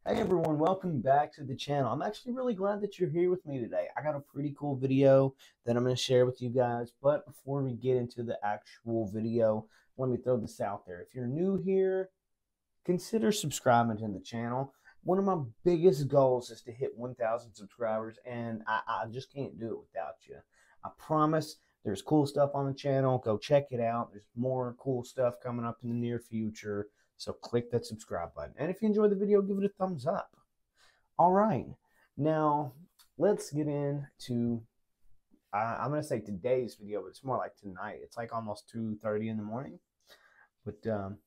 Hey everyone, welcome back to the channel. I'm actually really glad that you're here with me today. I got a pretty cool video that I'm going to share with you guys, but before we get into the actual video, let me throw this out there. If you're new here, consider subscribing to the channel. One of my biggest goals is to hit 1,000 subscribers, and I just can't do it without you. I promise there's cool stuff on the channel. Go check it out. There's more cool stuff coming up in the near future. So click that subscribe button. And if you enjoyed the video, give it a thumbs up. All right. Now, let's get into, I'm going to say today's video, but it's more like tonight. It's like almost 2:30 in the morning. But the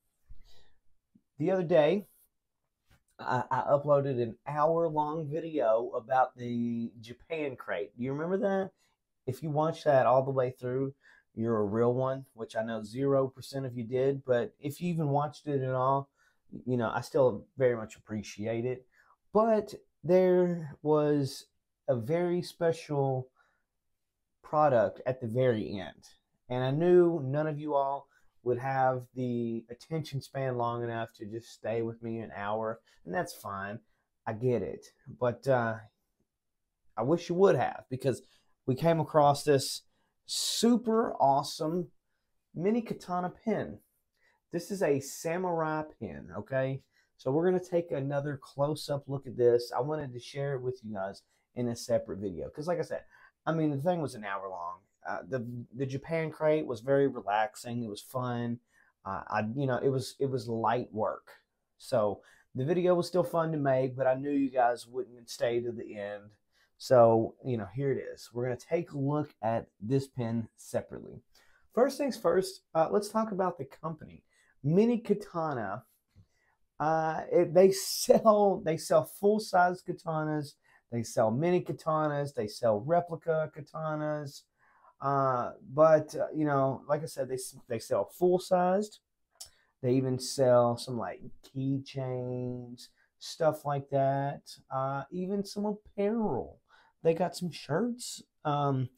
other day, I uploaded an hour-long video about the Japan crate. Do you remember that? If you watched that all the way through, you're a real one, which I know 0% of you did. But if you even watched it at all, I still very much appreciate it. But there was a very special product at the very end. And I knew none of you all would have the attention span long enough to just stay with me an hour. And that's fine. I get it. But I wish you would have, because we came across this super awesome mini katana pen. This is a samurai pen, okay? So we're going to take another close-up look at this. I wanted to share it with you guys in a separate video because, like I said, I mean, the thing was an hour long. The Japan crate was very relaxing. It was fun. It was light work. So the video was still fun to make, but I knew you guys wouldn't stay to the end. So, here it is. We're going to take a look at this pen separately. First things first, let's talk about the company. Mini Katana. They sell full-size katanas. They sell mini katanas. They sell replica katanas. But like I said, they sell full-sized. They even sell some like keychains, stuff like that. Even some apparel. They got some shirts. But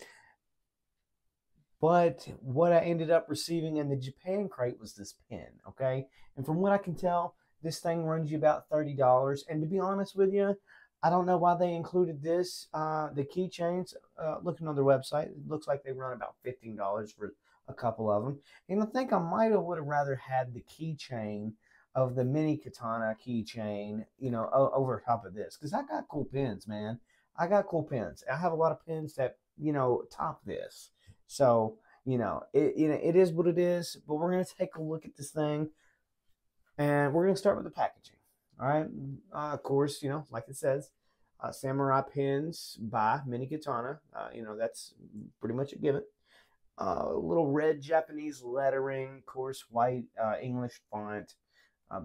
what I ended up receiving in the Japan crate was this pen, okay? And from what I can tell, this thing runs you about $30. And to be honest with you, I don't know why they included this. The keychains, looking on their website, it looks like they run about $15 for a couple of them. And I think I would have rather had the keychain of the mini katana keychain, over top of this. Because I got cool pens, man. I got cool pens. I have a lot of pens that, top this. So, it is what it is. But we're going to take a look at this thing. And we're going to start with the packaging. All right. Of course, like it says, Samurai Pens by Mini Katana. That's pretty much a given. Little red Japanese lettering, of course, white English font,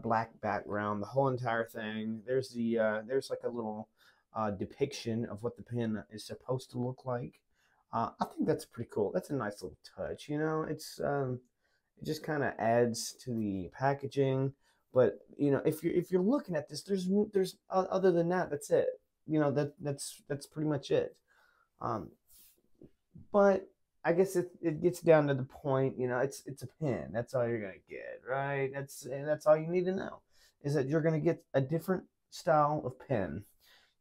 black background, the whole entire thing. There's like a little depiction of what the pen is supposed to look like. I think that's pretty cool. That's a nice little touch. It just kind of adds to the packaging. But if you're looking at this, there's other than that, that's it. That's pretty much it. But I guess it gets down to the point. It's a pen. That's all you're gonna get, right? That's all you need to know, is that you're gonna get a different style of pen.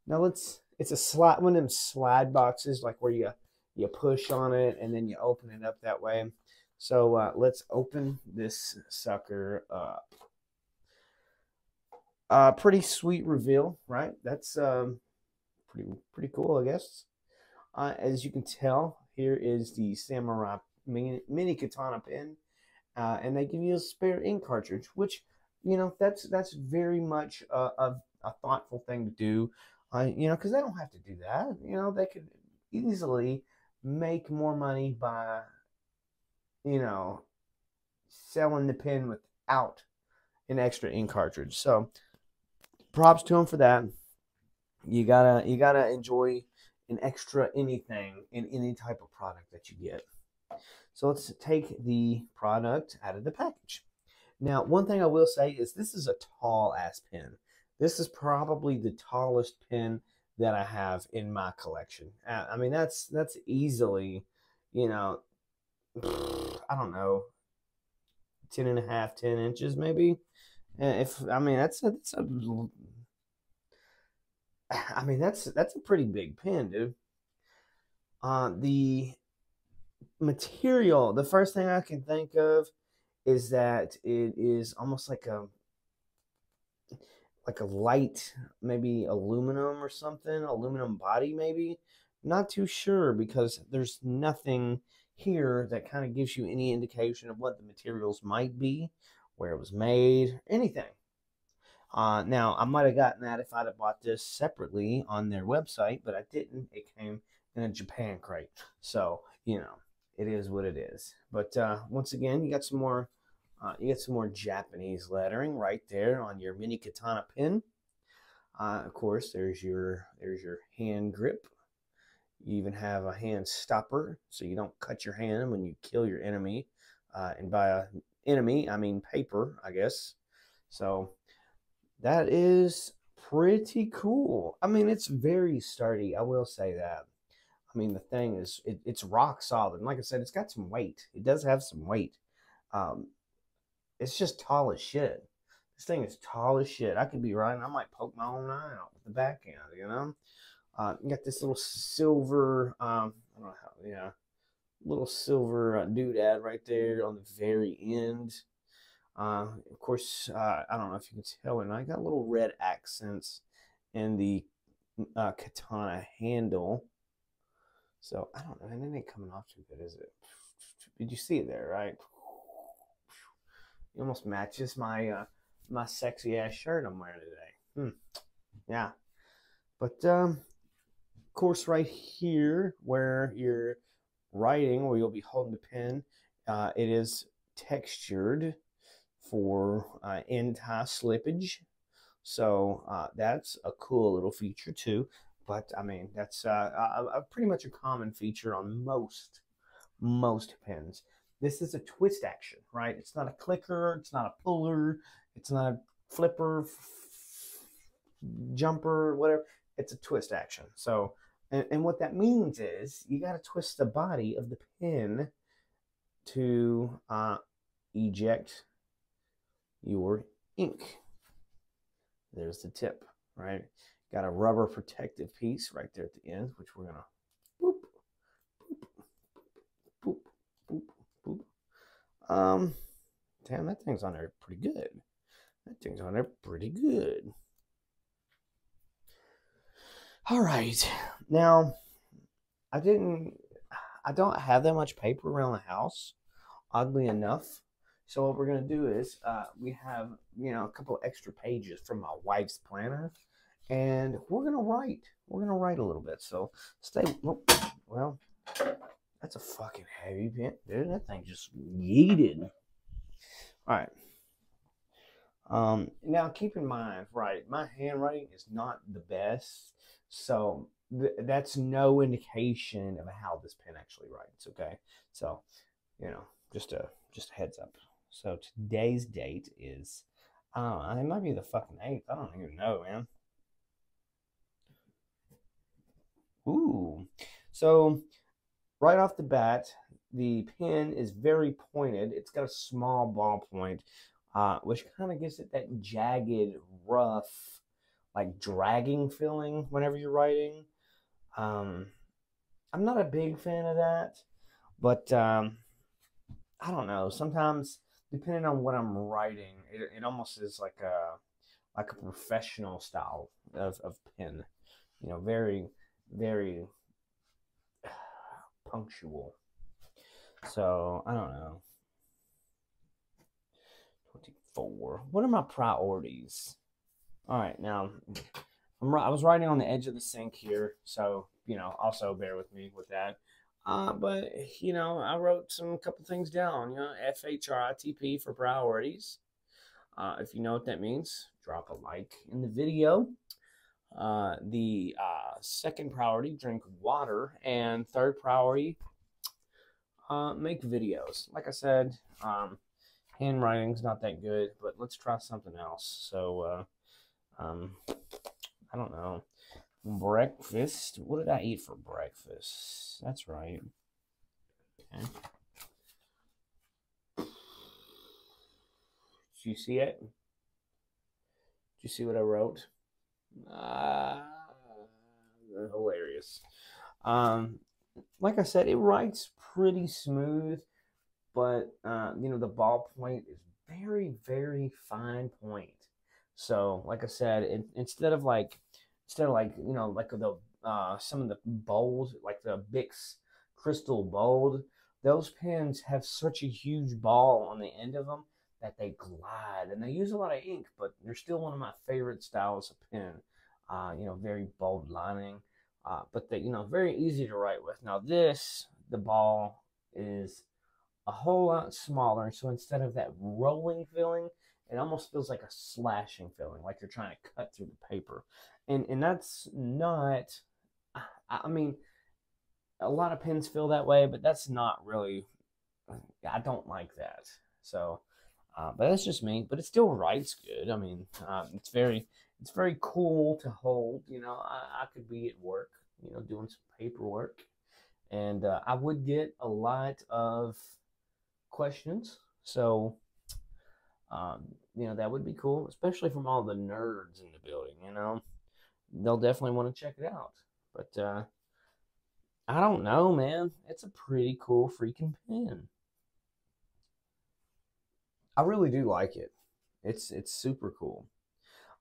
Now it's a slide, one of them slide boxes, like where you push on it and then you open it up that way. So let's open this sucker up. Pretty sweet reveal, right? That's pretty cool, I guess. As you can tell, here is the Samurai mini Katana pen, and they give you a spare ink cartridge, which that's very much a thoughtful thing to do. Because they don't have to do that. They could easily make more money by selling the pen without an extra ink cartridge. So props to them for that. You gotta enjoy an extra anything in any type of product that you get. So let's take the product out of the package. Now, one thing I will say is this is a tall ass pen. This is probably the tallest pen that I have in my collection. I mean, that's easily, I don't know, 10 and a half, 10 inches maybe. That's a I mean, that's a pretty big pen, dude. The material, the first thing I can think of is that it is almost like a light, maybe aluminum or something, aluminum body maybe. Not too sure because there's nothing here that kind of gives you any indication of what the materials might be, where it was made, anything. Now, I might have gotten that if I'd have bought this separately on their website, but I didn't. It came in a Japan crate. So, it is what it is. But once again, you got some more Japanese lettering right there on your mini katana pen. Of course, there's your hand grip. You even have a hand stopper, so you don't cut your hand when you kill your enemy. And by enemy, I mean paper, I guess. So that is pretty cool. I mean, it's very sturdy. I will say that. I mean, the thing is, it's rock solid. And like I said, it's got some weight. It does have some weight. Um, it's just tall as shit. This thing is tall as shit. I could be riding. I might poke my own eye out with the back end, You got this little silver, I don't know how, yeah, little silver doodad right there on the very end. Of course, I don't know if you can tell or not. I got little red accents in the katana handle. So I don't know, and it ain't coming off too good, is it? Did you see it there, right? It almost matches my sexy ass shirt I'm wearing today. Yeah, but of course, right here where you're writing, where you'll be holding the pen, it is textured for anti-slippage. So that's a cool little feature too. But I mean, that's pretty much a common feature on most pens. This is a twist action, right? It's not a clicker, it's not a puller, it's not a flipper, jumper, whatever. It's a twist action. So, and what that means is you got to twist the body of the pen to eject your ink. There's the tip, right? Got a rubber protective piece right there at the end, which we're gonna boop, boop, boop, boop, boop. Damn, that thing's on there pretty good. That thing's on there pretty good. All right, now I don't have that much paper around the house, oddly enough. So what we're gonna do is we have a couple extra pages from my wife's planner, and we're gonna write. We're gonna write a little bit. So stay. Well, that's a fucking heavy pen, dude. That thing just yeeted. All right. Now keep in mind, right? My handwriting is not the best, so that's no indication of how this pen actually writes. Okay, so just a heads up. So today's date is, I don't know, it might be the fucking 8th. I don't even know, man. Ooh. So right off the bat, the pen is very pointed. It's got a small ballpoint, which kind of gives it that jagged, rough, like dragging feeling whenever you're writing. I'm not a big fan of that, but I don't know. Sometimes, depending on what I'm writing, it almost is like a professional style of pen. Very, very punctual. So I don't know. 24. What are my priorities? All right, now I was writing on the edge of the sink here, so also bear with me with that. But I wrote a couple things down. FHRITP for priorities. If you know what that means, drop a like in the video. The second priority, drink water, and third priority, make videos. Like I said, handwriting's not that good, but let's try something else. So, I don't know. Breakfast. What did I eat for breakfast? That's right. Okay. Did you see it? Did you see what I wrote? hilarious. Um, like I said, it writes pretty smooth, but the ballpoint is very, very fine point. So, like I said, instead of like like the some of the bold, like the Bix Crystal Bold, those pens have such a huge ball on the end of them that they glide, and they use a lot of ink, but they're still one of my favorite styles of pen. Very bold lining, but they very easy to write with. Now the ball is a whole lot smaller. So instead of that rolling feeling, it almost feels like a slashing feeling, like you're trying to cut through the paper. And that's not, I mean, a lot of pens feel that way, but that's not really, I don't like that. So, but that's just me. But it still writes good. I mean, it's very cool to hold. I could be at work, doing some paperwork, and I would get a lot of questions. So, that would be cool, especially from all the nerds in the building. They'll definitely want to check it out. But I don't know, man. It's a pretty cool freaking pen. I really do like it. It's super cool.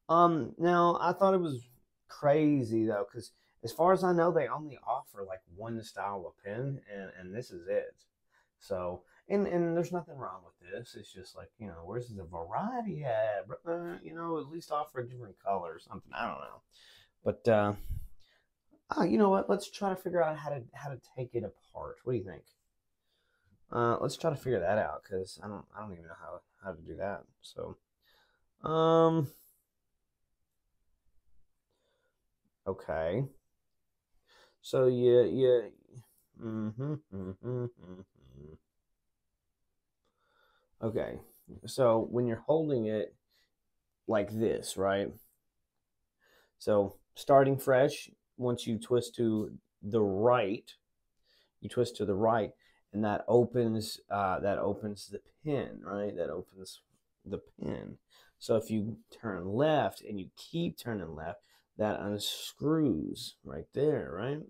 Now I thought it was crazy though, because as far as I know, they only offer like one style of pen, and this is it. So, and there's nothing wrong with this. It's just like, where's the variety at? At least offer a different color or something. I don't know. But you know what? Let's try to figure out how to take it apart. What do you think? Let's try to figure that out, because I don't even know how to do that. So, okay. So yeah. Okay. So when you're holding it like this, right? So starting fresh, once you twist to the right, and that opens the pin, right? That opens the pin. So if you turn left and you keep turning left, that unscrews right there, right?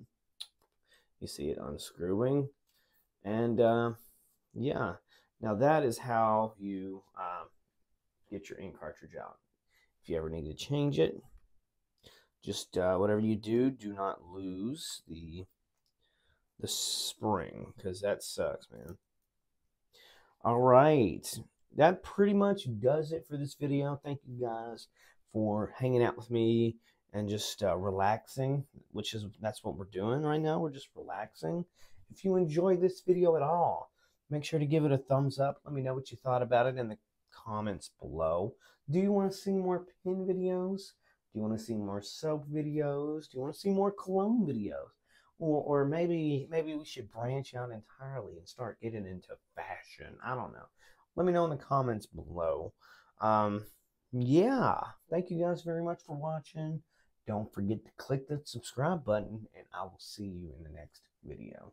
You see it unscrewing, and yeah. Now that is how you get your ink cartridge out. If you ever need to change it, just whatever you do, do not lose the spring, because that sucks, man. All right, that pretty much does it for this video. Thank you guys for hanging out with me and just relaxing, that's what we're doing right now. We're just relaxing. If you enjoyed this video at all, make sure to give it a thumbs up. Let me know what you thought about it in the comments below. Do you want to see more pen videos? Do you want to see more soap videos? Do you want to see more cologne videos? Or maybe we should branch out entirely and start getting into fashion. I don't know. Let me know in the comments below. Yeah. Thank you guys very much for watching. Don't forget to click the subscribe button, and I will see you in the next video.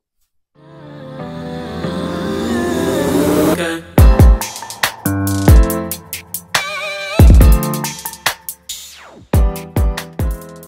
Okay.